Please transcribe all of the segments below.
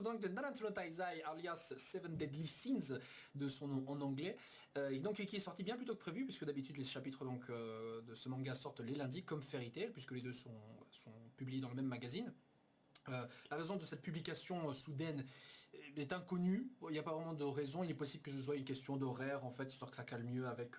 Donc de Nanatsu no Taizai alias Seven Deadly Sins de son nom en anglais, donc qui est sorti bien plus tôt que prévu puisque d'habitude les chapitres donc de ce manga sortent les lundis comme Fairy Tail puisque les deux sont publiés dans le même magazine. La raison de cette publication soudaine est inconnue, il n'y a pas vraiment de raison, il est possible que ce soit une question d'horaire en fait, histoire que ça cale mieux avec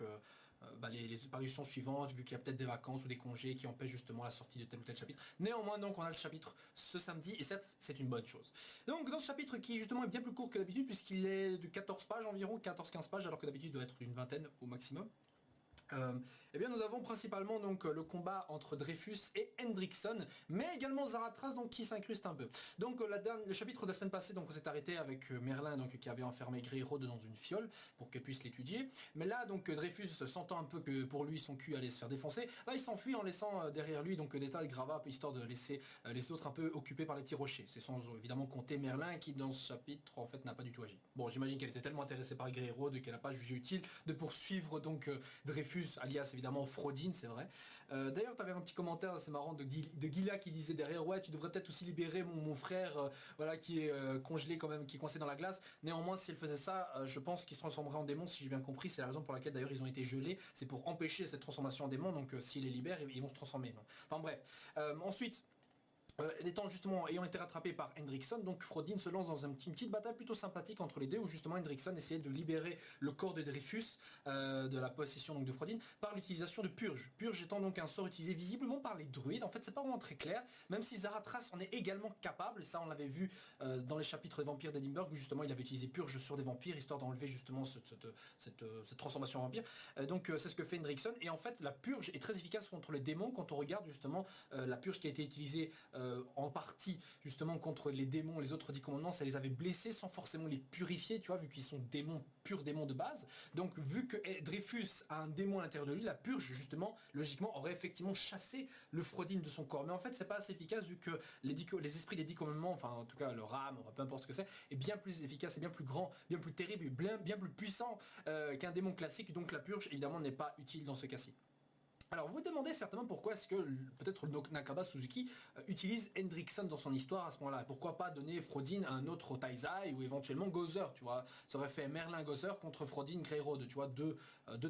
les parutions suivantes, vu qu'il y a peut-être des vacances ou des congés qui empêchent justement la sortie de tel ou tel chapitre. Néanmoins donc on a le chapitre ce samedi et c'est une bonne chose. Donc dans ce chapitre qui justement est bien plus court que d'habitude puisqu'il est de 14 pages environ, 14-15 pages alors que d'habitude il doit être d'une vingtaine au maximum. Eh bien nous avons principalement donc le combat entre Dreyfus et Hendrickson, mais également Zaratras donc qui s'incruste un peu. Donc le chapitre de la semaine passée, donc on s'est arrêté avec Merlin donc qui avait enfermé Greyroad dans une fiole pour qu'elle puisse l'étudier. Mais là donc Dreyfus, sentant un peu que pour lui son cul allait se faire défoncer, bah, il s'enfuit en laissant derrière lui donc des tas de gravats histoire de laisser les autres un peu occupés par les petits rochers. C'est sans évidemment compter Merlin qui dans ce chapitre en fait n'a pas du tout agi. Bon, j'imagine qu'elle était tellement intéressée par Greyroad qu'elle n'a pas jugé utile de poursuivre donc Dreyfus alias évidemment Frodin, c'est vrai. D'ailleurs, tu avais un petit commentaire, c'est marrant, de Gila qui disait derrière, ouais, tu devrais peut-être aussi libérer mon frère, voilà, qui est congelé quand même, qui est coincé dans la glace. Néanmoins, si elle faisait ça, je pense qu'il se transformerait en démon, si j'ai bien compris. C'est la raison pour laquelle d'ailleurs ils ont été gelés. C'est pour empêcher cette transformation en démon, donc s'il les libère, ils vont se transformer. Non. Enfin bref. Ensuite, ayant été rattrapé par Hendrickson, donc Frodin se lance dans une petite bataille plutôt sympathique entre les deux, où justement Hendrickson essayait de libérer le corps de Dreyfus de la possession donc de Frodin par l'utilisation de Purge. Purge étant donc un sort utilisé visiblement par les druides, en fait c'est pas vraiment très clair, même si Zaratras en est également capable, et ça on l'avait vu dans les chapitres des vampires d'Edinburgh, où justement il avait utilisé Purge sur des vampires, histoire d'enlever justement cette transformation en vampire. Donc c'est ce que fait Hendrickson, et en fait la Purge est très efficace contre les démons quand on regarde justement la Purge qui a été utilisée en partie justement contre les démons, les autres 10 commandements, ça les avait blessés sans forcément les purifier, tu vois, vu qu'ils sont démons, purs démons de base. Donc vu que Dreyfus a un démon à l'intérieur de lui, la purge justement, logiquement, aurait effectivement chassé le Frodin de son corps. Mais en fait, c'est pas assez efficace vu que les esprits des 10 commandements, enfin en tout cas leur âme, peu importe ce que c'est, est bien plus efficace, et bien plus grand, bien plus terrible, bien plus puissant qu'un démon classique. Donc la purge, évidemment, n'est pas utile dans ce cas-ci. Alors vous demandez certainement pourquoi est-ce que peut-être Nakaba Suzuki utilise Hendrickson dans son histoire à ce moment-là. Pourquoi pas donner Frodin à un autre Taizai ou éventuellement Gozer, tu vois. Ça aurait fait Merlin Gozer contre Frodin Greyroad, tu vois, deux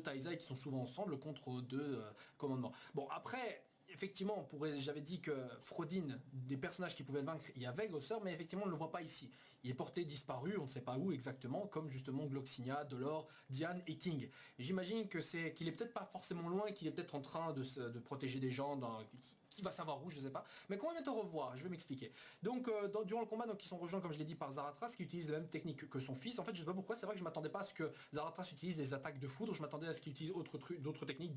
Taizai qui sont souvent ensemble contre deux commandements. Bon après, effectivement, j'avais dit que Frodin, des personnages qui pouvaient le vaincre, il y avait Gozer, mais effectivement on ne le voit pas ici. Il est porté disparu, on ne sait pas où exactement, comme justement Gloxinia, Dolor, Diane et King. J'imagine que qu'il est peut-être pas forcément loin, qu'il est peut-être en train de protéger des gens, qui va savoir où, je sais pas, mais qu'on va bientôt revoir, je vais m'expliquer. Donc durant le combat, donc ils sont rejoints comme je l'ai dit par Zaratras qui utilise la même technique que son fils. En fait je sais pas pourquoi, c'est vrai que je m'attendais pas à ce que Zaratras utilise des attaques de foudre, je m'attendais à ce qu'il utilise d'autres techniques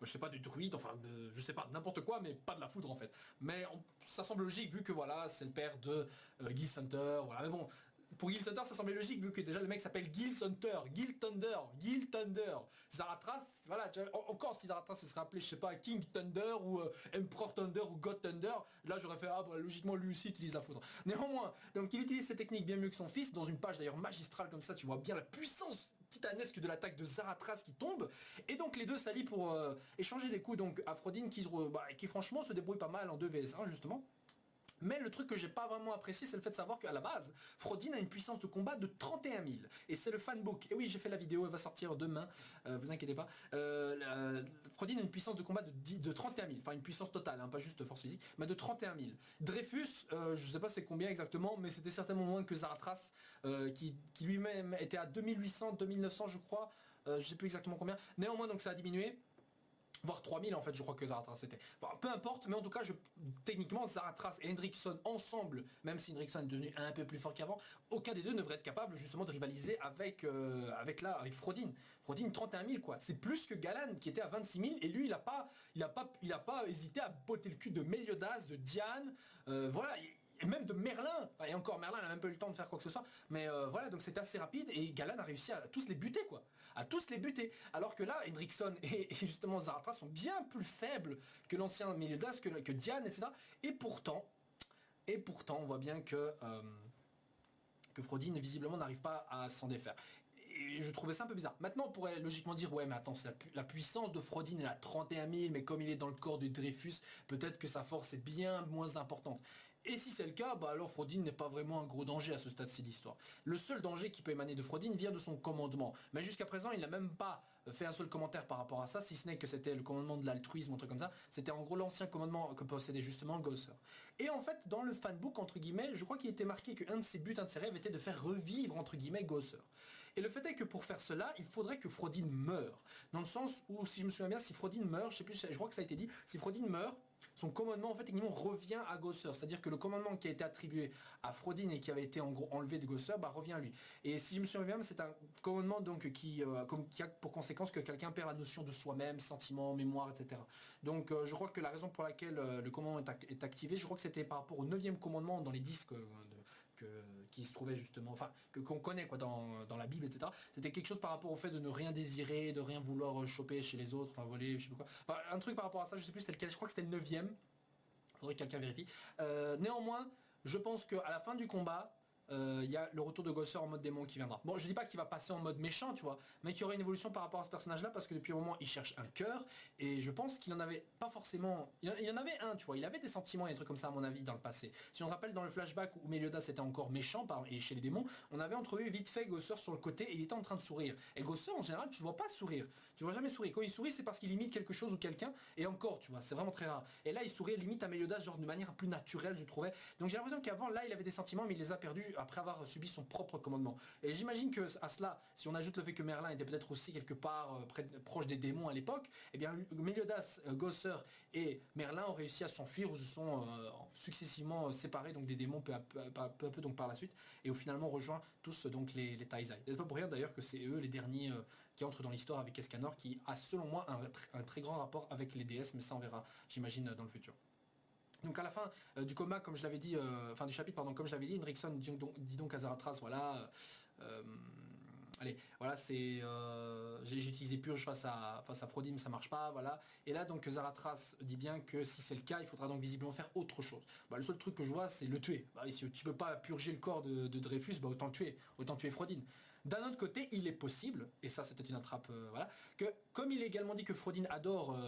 je sais pas, de druide, enfin je sais pas, n'importe quoi, mais pas de la foudre en fait. Mais ça semble logique vu que voilà, c'est le père de Gil Hunter, voilà, mais bon, pour Gil Thunder, ça semblait logique vu que déjà le mec s'appelle Gil Hunter, Gil Thunder. Zaratras, voilà, tu vois, encore si Zaratras se serait appelé, je sais pas, King Thunder ou Emperor Thunder ou God Thunder, là j'aurais fait, ah bah logiquement lui aussi utilise la foudre. Néanmoins, donc il utilise cette technique bien mieux que son fils, dans une page d'ailleurs magistrale comme ça, tu vois bien la puissance titanesque de l'attaque de Zaratras qui tombe, et donc les deux s'allient pour échanger des coups donc à Frodin qui franchement se débrouille pas mal en 2 vs 1 justement. Mais le truc que j'ai pas vraiment apprécié, c'est le fait de savoir qu'à la base, Frodin a une puissance de combat de 31 000. Et c'est le fanbook. Et oui, j'ai fait la vidéo, elle va sortir demain, vous inquiétez pas. Frodin a une puissance de combat de 31 000. Enfin, une puissance totale, hein, pas juste force physique, mais de 31 000. Dreyfus, je sais pas c'est combien exactement, mais c'était certainement moins que Zaratras, qui lui-même était à 2800, 2900 je crois. Je sais plus exactement combien. Néanmoins, donc ça a diminué. Voire 3000 en fait, je crois que Zaratras c'était. Enfin, peu importe, mais en tout cas, techniquement, Zaratras et Hendrickson ensemble, même si Hendrickson est devenu un peu plus fort qu'avant, aucun des deux ne devrait être capable justement de rivaliser avec Frodin. Frodin 31 000 quoi. C'est plus que Galan qui était à 26 000 et lui il a pas hésité à botter le cul de Meliodas, de Diane, voilà. Et même de Merlin, et encore Merlin n'a même pas eu le temps de faire quoi que ce soit, mais voilà, donc c'était assez rapide, et Galan a réussi à tous les buter, quoi. À tous les buter. Alors que là, Hendrickson et justement Zaratras sont bien plus faibles que l'ancien Meliodas, que Diane, etc. Et pourtant, on voit bien que Frodin, visiblement, n'arrive pas à s'en défaire. Et je trouvais ça un peu bizarre. Maintenant, on pourrait logiquement dire, ouais, mais attends, la puissance de Frodin est à 31 000, mais comme il est dans le corps de Dreyfus, peut-être que sa force est bien moins importante. Et si c'est le cas, bah alors Frodin n'est pas vraiment un gros danger à ce stade-ci de l'histoire. Le seul danger qui peut émaner de Frodin vient de son commandement. Mais jusqu'à présent, il n'a même pas fait un seul commentaire par rapport à ça, si ce n'est que c'était le commandement de l'altruisme, un truc comme ça. C'était en gros l'ancien commandement que possédait justement Gosser. Et en fait, dans le fanbook, entre guillemets, je crois qu'il était marqué qu'un de ses buts, un de ses rêves était de faire revivre, entre guillemets, Gosser. Et le fait est que pour faire cela, il faudrait que Frodin meure. Dans le sens où, si je me souviens bien, si Frodin meurt, je sais plus, je crois que ça a été dit, si Frodin meurt, son commandement en fait techniquement revient à Gosser, c'est-à-dire que le commandement qui a été attribué à Frodin et qui avait été en gros enlevé de Gosser, bah revient à lui. Et si je me souviens bien, c'est un commandement donc qui a pour conséquence que quelqu'un perd la notion de soi-même, sentiment, mémoire, etc. Donc je crois que la raison pour laquelle le commandement est activé, je crois que c'était par rapport au 9e commandement dans les disques qui se trouvait justement, enfin qu'on connaît quoi dans la Bible, etc. C'était quelque chose par rapport au fait de ne rien désirer, de rien vouloir choper chez les autres, enfin voler, je sais pas quoi. Enfin, un truc par rapport à ça, je sais plus c'était lequel, je crois que c'était le 9e. Faudrait que quelqu'un vérifie. Néanmoins, je pense qu'à la fin du combat, il y a le retour de Gosser en mode démon qui viendra. Bon, je dis pas qu'il va passer en mode méchant, tu vois, mais qu'il y aura une évolution par rapport à ce personnage-là, parce que depuis un moment, il cherche un cœur, et je pense qu'il en avait pas forcément... Il en avait un, tu vois, il avait des sentiments et des trucs comme ça, à mon avis, dans le passé. Si on se rappelle dans le flashback où Meliodas était encore méchant, et chez les démons, on avait entrevu vite fait Gosser sur le côté, et il était en train de sourire. Et Gosser, en général, tu le vois pas sourire. Tu le vois jamais sourire. Quand il sourit, c'est parce qu'il imite quelque chose ou quelqu'un, et encore, tu vois, c'est vraiment très rare. Et là, il sourit limite à Meliodas, genre de manière plus naturelle, je trouvais. Donc j'ai l'impression qu'avant, là, il avait des sentiments, mais il les a perdus après avoir subi son propre commandement. Et j'imagine que à cela, si on ajoute le fait que Merlin était peut-être aussi quelque part proche des démons à l'époque, eh bien Meliodas, Gosser et Merlin ont réussi à s'enfuir ou se sont successivement séparés donc des démons peu à peu donc par la suite et ont finalement rejoint tous donc les Taizai. C'est pas pour rien d'ailleurs que c'est eux les derniers qui entrent dans l'histoire avec Escanor qui a selon moi un très grand rapport avec les déesses, mais ça on verra j'imagine dans le futur. Donc à la fin du combat, comme je l'avais dit, enfin du chapitre, pardon, comme je l'avais dit, Hendrickson dit donc à Zaratras, voilà, allez, voilà, c'est, j'ai utilisé Purge face à Frodin, ça marche pas, voilà. Et là donc Zaratras dit bien que si c'est le cas, il faudra donc visiblement faire autre chose. Bah, le seul truc que je vois, c'est le tuer. Bah, si tu peux pas purger le corps de Dreyfus, bah autant tuer Frodin. D'un autre côté, il est possible, et ça c'était une attrape, voilà, que comme il est également dit que Frodin adore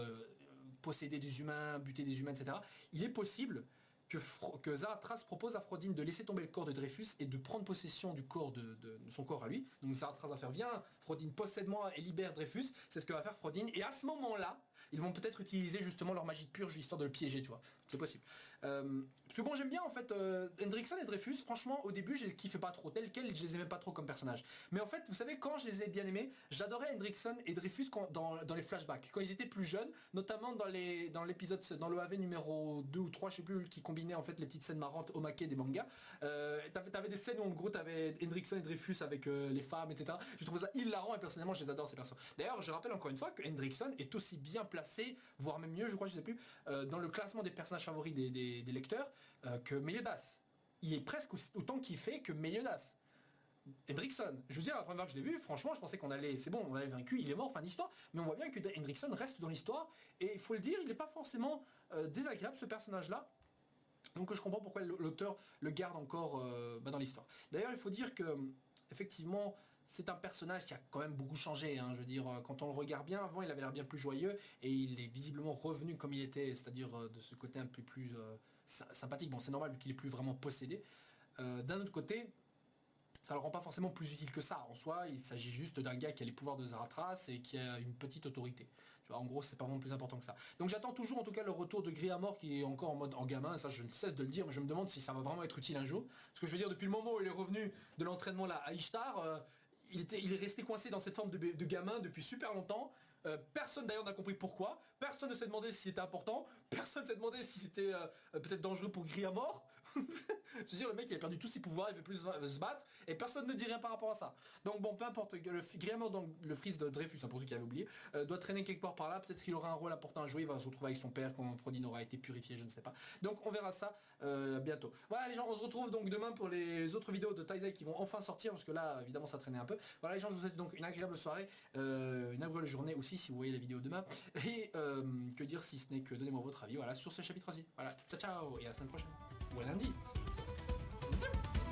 posséder des humains, buter des humains, etc. Il est possible que Zaratras propose à Frodin de laisser tomber le corps de Dreyfus et de prendre possession du corps de son corps à lui. Donc Zaratras va faire, viens Frodin, possède-moi et libère Dreyfus. C'est ce que va faire Frodin. Et à ce moment-là, ils vont peut-être utiliser justement leur magie de purge histoire de le piéger, tu vois. C'est possible. Parce que bon, j'aime bien en fait Hendrickson et Dreyfus. Franchement, au début, je les kiffais pas trop. Tel quel, je les aimais pas trop comme personnage. Mais en fait, vous savez, quand je les ai bien aimés, j'adorais Hendrickson et Dreyfus dans les flashbacks. Quand ils étaient plus jeunes, notamment dans l'épisode, dans l'OAV numéro 2 ou 3, je sais plus, qui combinait en fait les petites scènes marrantes au maquet des mangas. T'avais des scènes où en gros t'avais Hendrickson et Dreyfus avec les femmes, etc. Je trouvais ça hilarant et personnellement je les adore ces personnes. D'ailleurs, je rappelle encore une fois que Hendrickson est aussi bien placé, voire même mieux, je crois, je sais plus, dans le classement des personnages favoris des lecteurs que Meliodas. Il est presque autant kiffé que Meliodas. Hendrickson, je veux dire, la première fois que je l'ai vu, franchement, je pensais qu'on allait, c'est bon, on l'avait vaincu, il est mort, fin d'histoire, mais on voit bien que Hendrickson reste dans l'histoire, et il faut le dire, il n'est pas forcément désagréable ce personnage-là. Donc je comprends pourquoi l'auteur le garde encore dans l'histoire. D'ailleurs, il faut dire que, effectivement, c'est un personnage qui a quand même beaucoup changé. Hein. Je veux dire, quand on le regarde bien, avant il avait l'air bien plus joyeux, et il est visiblement revenu comme il était, c'est-à-dire de ce côté un peu plus sympathique. Bon, c'est normal vu qu'il est plus vraiment possédé. D'un autre côté, ça le rend pas forcément plus utile que ça. En soi, il s'agit juste d'un gars qui a les pouvoirs de Zaratras et qui a une petite autorité. Tu vois, en gros, c'est pas vraiment plus important que ça. Donc j'attends toujours en tout cas le retour de Griamor qui est encore en mode en gamin, ça je ne cesse de le dire, mais je me demande si ça va vraiment être utile un jour. Parce que je veux dire, depuis le moment où il est revenu de l'entraînement là à Ishtar, il est resté coincé dans cette forme de gamin depuis super longtemps. Personne d'ailleurs n'a compris pourquoi, personne ne s'est demandé si c'était important, personne ne s'est demandé si c'était peut-être dangereux pour Griamor. Je veux dire, le mec il a perdu tous ses pouvoirs, il ne peut plus se battre, et personne ne dit rien par rapport à ça. Donc bon, peu importe, Griamor, donc le fils de Dreyfus, hein, pour ceux qui avaient oublié, doit traîner quelque part par là, peut-être qu'il aura un rôle important à jouer, il va se retrouver avec son père quand Frodin aura été purifié, je ne sais pas. Donc on verra ça bientôt. Voilà les gens, on se retrouve donc demain pour les autres vidéos de Taizai qui vont enfin sortir, parce que là évidemment ça traînait un peu. Voilà les gens, je vous souhaite donc une agréable soirée, une agréable journée aussi si vous voyez la vidéo demain, et que dire si ce n'est que donnez-moi votre avis voilà, sur ce chapitre-ci. Voilà, ciao ciao, et à la semaine prochaine, ou à lundi. Zip.